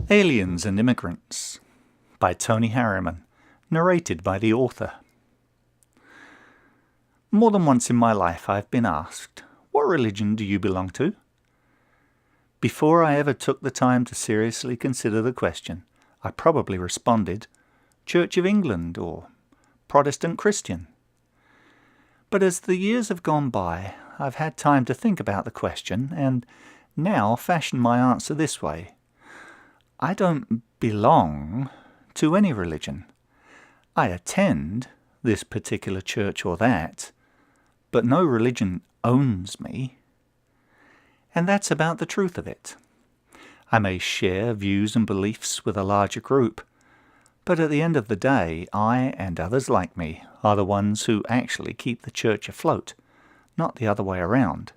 Aliens and Immigrants by Tony Harriman, narrated by the author. More than once in my life I've been asked, "What religion do you belong to?" Before I ever took the time to seriously consider the question, I probably responded, Church of England or Protestant Christian. But as the years have gone by, I've had time to think about the question and now fashion my answer this way. I don't belong to any religion. I attend this particular church or that, but no religion owns me. And that's about the truth of it. I may share views and beliefs with a larger group, but at the end of the day, I and others like me are the ones who actually keep the church afloat, not the other way around.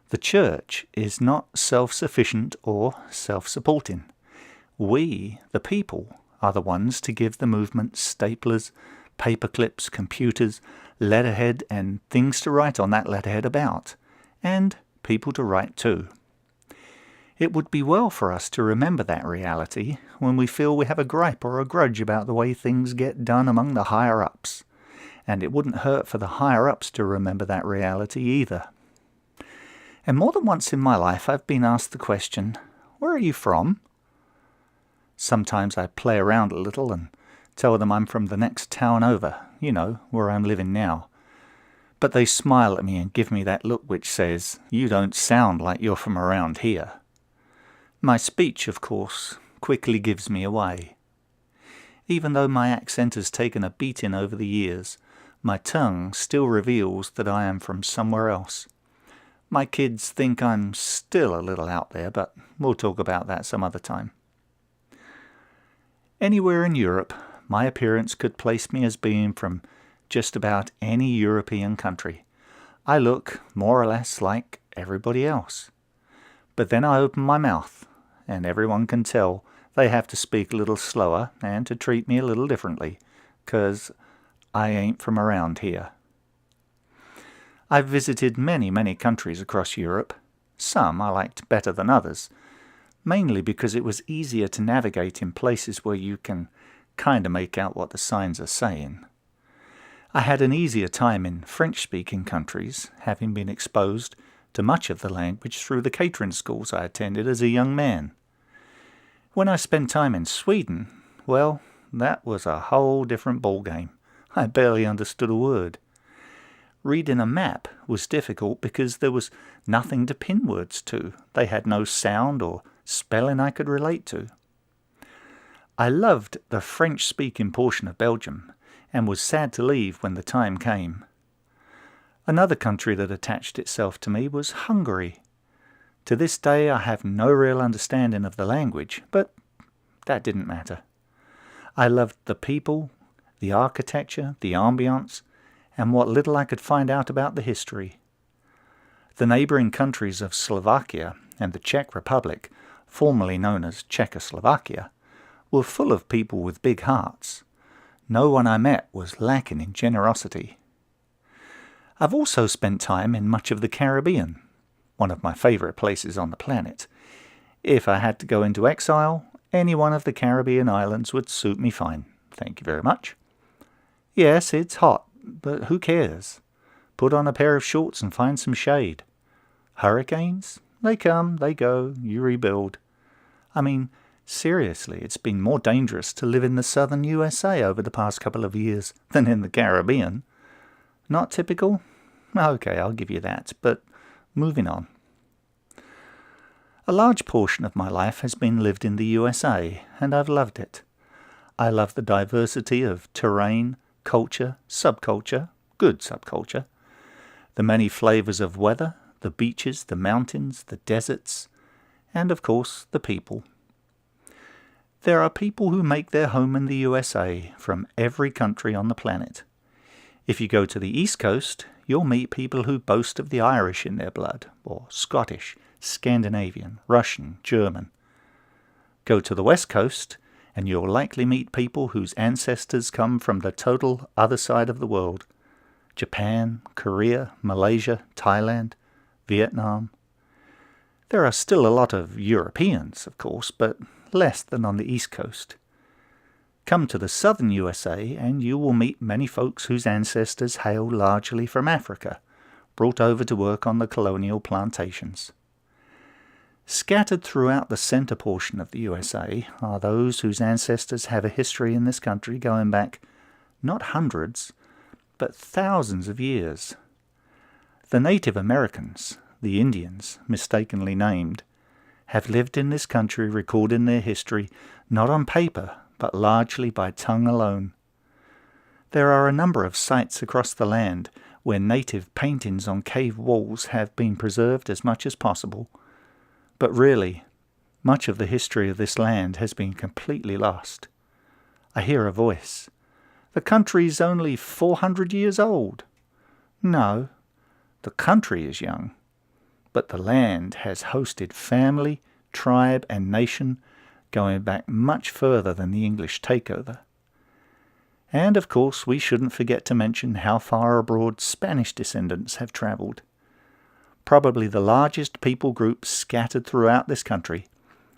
The church is not self-sufficient or self-supporting. We, the people, are the ones to give the movement staplers, paper clips, computers, letterhead, and things to write on that letterhead about, and people to write to. It would be well for us to remember that reality when we feel we have a gripe or a grudge about the way things get done among the higher-ups, and it wouldn't hurt for the higher-ups to remember that reality either. And more than once in my life I've been asked the question, "Where are you from?" Sometimes I play around a little and tell them I'm from the next town over, where I'm living now. But they smile at me and give me that look which says, "You don't sound like you're from around here." My speech, of course, quickly gives me away. Even though my accent has taken a beating over the years, my tongue still reveals that I am from somewhere else. My kids think I'm still a little out there, but we'll talk about that some other time. Anywhere in Europe, my appearance could place me as being from just about any European country. I look more or less like everybody else. But then I open my mouth, and everyone can tell they have to speak a little slower and to treat me a little differently, 'cause I ain't from around here. I've visited many countries across Europe. Some I liked better than others, mainly because it was easier to navigate in places where you can kinda make out what the signs are saying. I had an easier time in French-speaking countries, having been exposed to much of the language through the catering schools I attended as a young man. When I spent time in Sweden, well, that was a whole different ballgame. I barely understood a word. Reading a map was difficult because there was nothing to pin words to. They had no sound or spelling I could relate to. I loved the French-speaking portion of Belgium and was sad to leave when the time came. Another country that attached itself to me was Hungary. To this day I have no real understanding of the language, but that didn't matter. I loved the people, the architecture, the ambience, and what little I could find out about the history. The neighbouring countries of Slovakia and the Czech Republic, formerly known as Czechoslovakia, were full of people with big hearts. No one I met was lacking in generosity. I've also spent time in much of the Caribbean, one of my favourite places on the planet. If I had to go into exile, any one of the Caribbean islands would suit me fine. Thank you very much. Yes, it's hot, but who cares? Put on a pair of shorts and find some shade. Hurricanes? They come, they go, you rebuild. I mean, seriously, it's been more dangerous to live in the southern USA over the past couple of years than in the Caribbean. Not typical? Okay, I'll give you that, but moving on. A large portion of my life has been lived in the USA, and I've loved it. I love the diversity of terrain, culture, subculture, good subculture, the many flavours of weather, the beaches, the mountains, the deserts, and of course the people. There are people who make their home in the USA from every country on the planet. If you go to the East Coast, you'll meet people who boast of the Irish in their blood, or Scottish, Scandinavian, Russian, German. Go to the West Coast, and you'll likely meet people whose ancestors come from the total other side of the world. Japan, Korea, Malaysia, Thailand, Vietnam. There are still a lot of Europeans, of course, but less than on the East Coast. Come to the southern USA and you will meet many folks whose ancestors hailed largely from Africa, brought over to work on the colonial plantations. Scattered throughout the center portion of the USA are those whose ancestors have a history in this country going back not hundreds, but thousands of years. The Native Americans, the Indians, mistakenly named, have lived in this country recording their history not on paper, but largely by tongue alone. There are a number of sites across the land where native paintings on cave walls have been preserved as much as possible, but really, much of the history of this land has been completely lost. I hear a voice. The country's only 400 years old. No, the country is young, but the land has hosted family, tribe, and nation going back much further than the English takeover. And of course, we shouldn't forget to mention how far abroad Spanish descendants have travelled. Probably the largest people group scattered throughout this country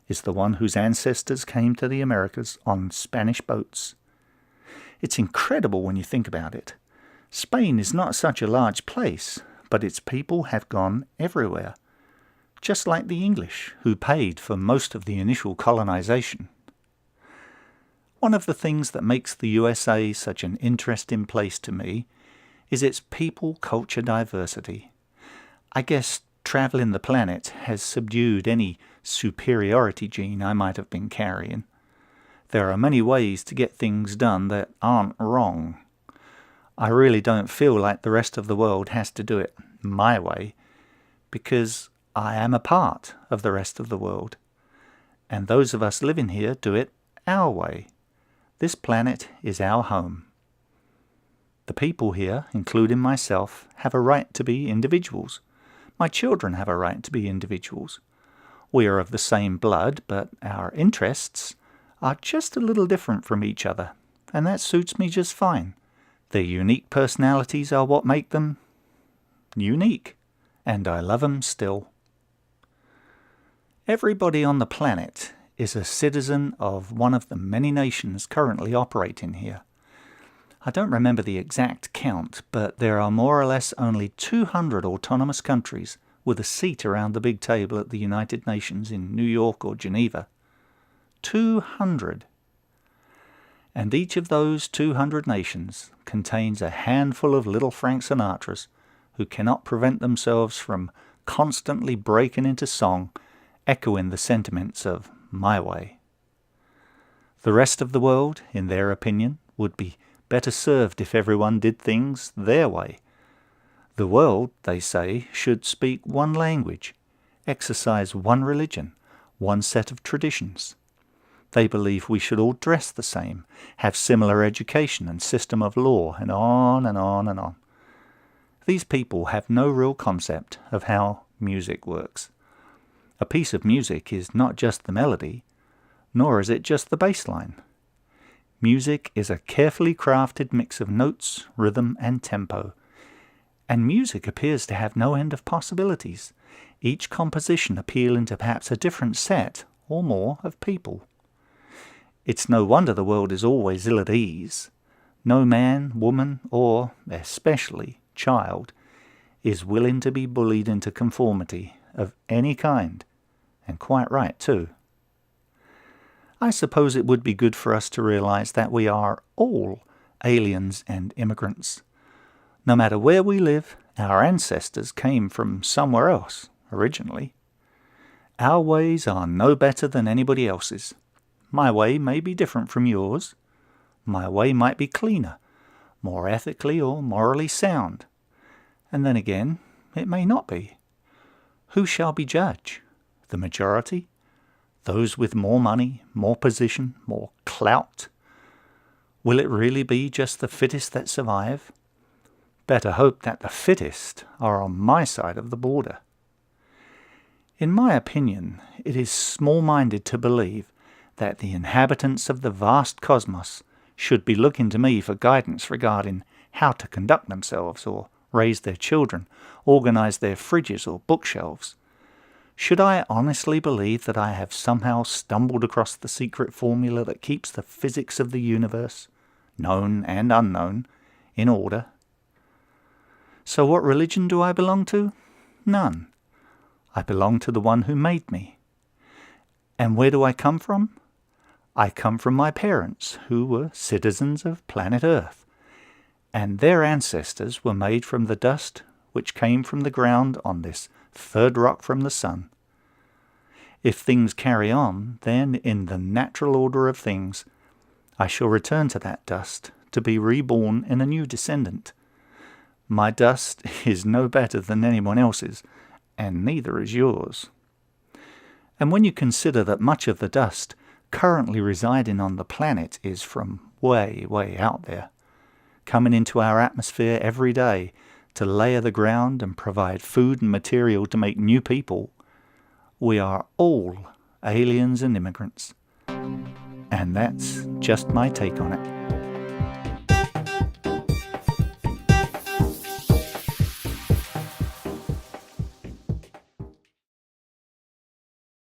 is the one whose ancestors came to the Americas on Spanish boats. It's incredible when you think about it. Spain is not such a large place, but its people have gone everywhere, just like the English, who paid for most of the initial colonization. One of the things that makes the USA such an interesting place to me is its people-culture diversity. I guess traveling the planet has subdued any superiority gene I might have been carrying. There are many ways to get things done that aren't wrong. I really don't feel like the rest of the world has to do it my way, because I am a part of the rest of the world, and those of us living here do it our way. This planet is our home. The people here, including myself, have a right to be individuals. My children have a right to be individuals. We are of the same blood, but our interests are just a little different from each other, and that suits me just fine. Their unique personalities are what make them unique, and I love them still. Everybody on the planet is a citizen of one of the many nations currently operating here. I don't remember the exact count, but there are more or less only 200 autonomous countries with a seat around the big table at the United Nations in New York or Geneva. 200. And each of those 200 nations contains a handful of little Frank Sinatras who cannot prevent themselves from constantly breaking into song, echoing the sentiments of my way. The rest of the world, in their opinion, would be better served if everyone did things their way. The world, they say, should speak one language, exercise one religion, one set of traditions. They believe we should all dress the same, have similar education and system of law, and on and on and on. These people have no real concept of how music works. A piece of music is not just the melody, nor is it just the bass line. Music is a carefully crafted mix of notes, rhythm, and tempo. And music appears to have no end of possibilities, each composition appealing to perhaps a different set or more of people. It's no wonder the world is always ill at ease. No man, woman, or, especially, child, is willing to be bullied into conformity of any kind, and quite right too. I suppose it would be good for us to realize that we are all aliens and immigrants. No matter where we live, our ancestors came from somewhere else, originally. Our ways are no better than anybody else's. My way may be different from yours. My way might be cleaner, more ethically or morally sound. And then again, it may not be. Who shall be judge? The majority? Those with more money, more position, more clout? Will it really be just the fittest that survive? Better hope that the fittest are on my side of the border. In my opinion, it is small-minded to believe that the inhabitants of the vast cosmos should be looking to me for guidance regarding how to conduct themselves or raise their children, organize their fridges or bookshelves. Should I honestly believe that I have somehow stumbled across the secret formula that keeps the physics of the universe, known and unknown, in order? So what religion do I belong to? None. I belong to the one who made me. And where do I come from? I come from my parents, who were citizens of planet Earth, and their ancestors were made from the dust which came from the ground on this third rock from the sun. If things carry on, then in the natural order of things, I shall return to that dust to be reborn in a new descendant. My dust is no better than anyone else's, and neither is yours. And when you consider that much of the dust currently residing on the planet is from way, way out there, coming into our atmosphere every day to layer the ground and provide food and material to make new people, we are all aliens and immigrants. And that's just my take on it.